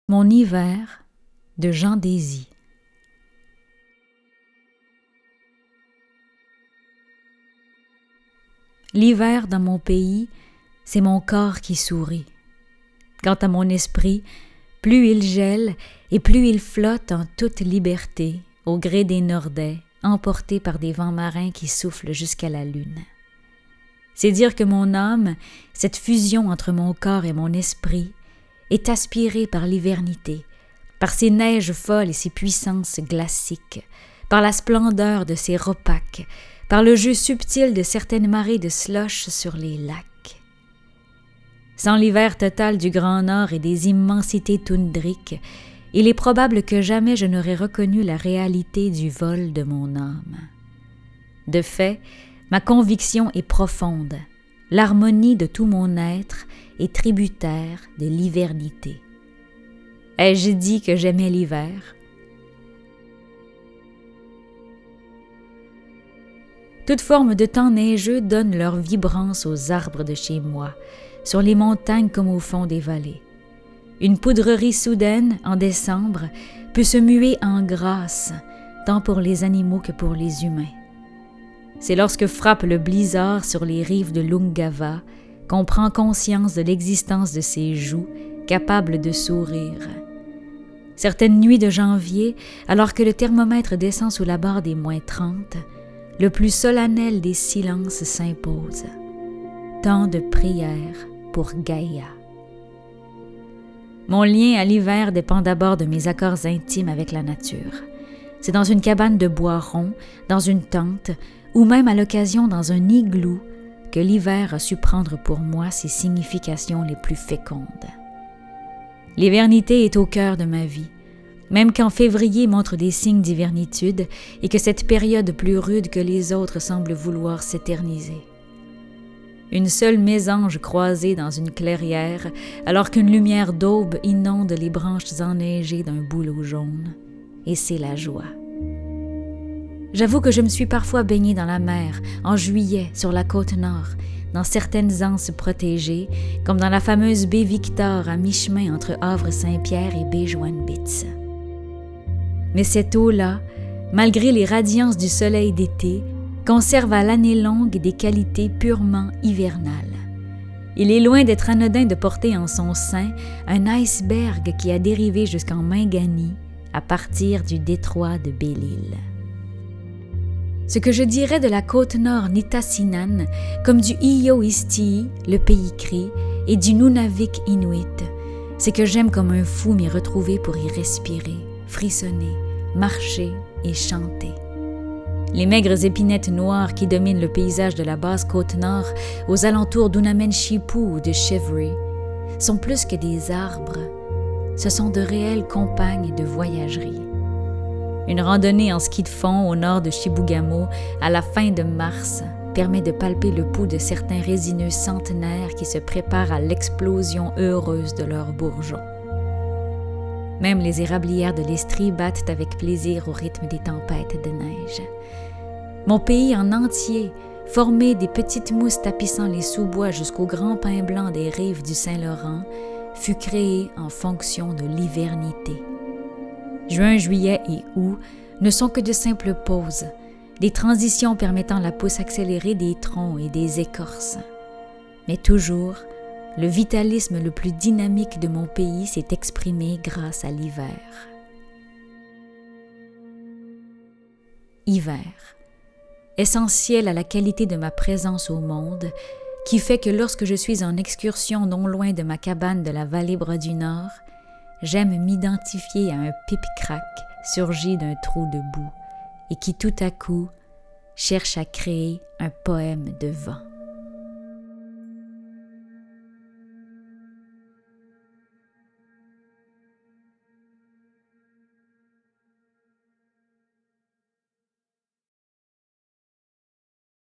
Mon hiver de Jean Désy. L'hiver dans mon pays, c'est mon corps qui sourit. Quant à mon esprit, plus il gèle et plus il flotte en toute liberté, au gré des nordais, emporté par des vents marins qui soufflent jusqu'à la lune. C'est dire que mon âme, cette fusion entre mon corps et mon esprit, est aspirée par l'hivernité, par ses neiges folles et ses puissances glaciques, par la splendeur de ses repaques, par le jeu subtil de certaines marées de slush sur les lacs. Sans l'hiver total du Grand Nord et des immensités toundriques, il est probable que jamais je n'aurais reconnu la réalité du vol de mon âme. De fait, ma conviction est profonde. L'harmonie de tout mon être est tributaire de l'hivernité. Ai-je dit que j'aimais l'hiver? Toute forme de temps neigeux donne leur vibrance aux arbres de chez moi, sur les montagnes comme au fond des vallées. Une poudrerie soudaine, en décembre, peut se muer en grâce, tant pour les animaux que pour les humains. C'est lorsque frappe le blizzard sur les rives de l'Ungava qu'on prend conscience de l'existence de ces joues capables de sourire. Certaines nuits de janvier, alors que le thermomètre descend sous la barre des -30, le plus solennel des silences s'impose. Temps de prière pour Gaïa. Mon lien à l'hiver dépend d'abord de mes accords intimes avec la nature. C'est dans une cabane de bois rond, dans une tente, ou même à l'occasion dans un igloo, que l'hiver a su prendre pour moi ses significations les plus fécondes. L'hivernité est au cœur de ma vie, même quand février montre des signes d'hivernitude et que cette période plus rude que les autres semble vouloir s'éterniser. Une seule mésange croisée dans une clairière, alors qu'une lumière d'aube inonde les branches enneigées d'un bouleau jaune, et c'est la joie. J'avoue que je me suis parfois baignée dans la mer, en juillet, sur la côte nord, dans certaines anses protégées, comme dans la fameuse baie Victor à mi-chemin entre Havre-Saint-Pierre et baie Joinbitz. Mais cette eau-là, malgré les radiances du soleil d'été, conserve à l'année longue des qualités purement hivernales. Il est loin d'être anodin de porter en son sein un iceberg qui a dérivé jusqu'en Mingani à partir du détroit de Belle-Île. Ce que je dirais de la côte nord Nitassinan, comme du Iyo-Istii, le pays cri, et du Nunavik Inuit, c'est que j'aime comme un fou m'y retrouver pour y respirer, frissonner, marcher et chanter. Les maigres épinettes noires qui dominent le paysage de la basse côte nord, aux alentours d'Unamenchipu ou de Chevry, sont plus que des arbres, ce sont de réelles compagnes de voyagerie. Une randonnée en ski de fond au nord de Chibougamau à la fin de mars permet de palper le pouls de certains résineux centenaires qui se préparent à l'explosion heureuse de leurs bourgeons. Même les érablières de l'Estrie battent avec plaisir au rythme des tempêtes de neige. Mon pays en entier, formé des petites mousses tapissant les sous-bois jusqu'aux grands pins blancs des rives du Saint-Laurent, fut créé en fonction de l'hivernité. Juin, juillet et août ne sont que de simples pauses, des transitions permettant la pousse accélérée des troncs et des écorces. Mais toujours, le vitalisme le plus dynamique de mon pays s'est exprimé grâce à l'hiver. Hiver, essentiel à la qualité de ma présence au monde, qui fait que lorsque je suis en excursion non loin de ma cabane de la vallée Bras du Nord, j'aime m'identifier à un pipe-crack surgi d'un trou de boue et qui tout à coup cherche à créer un poème de vent.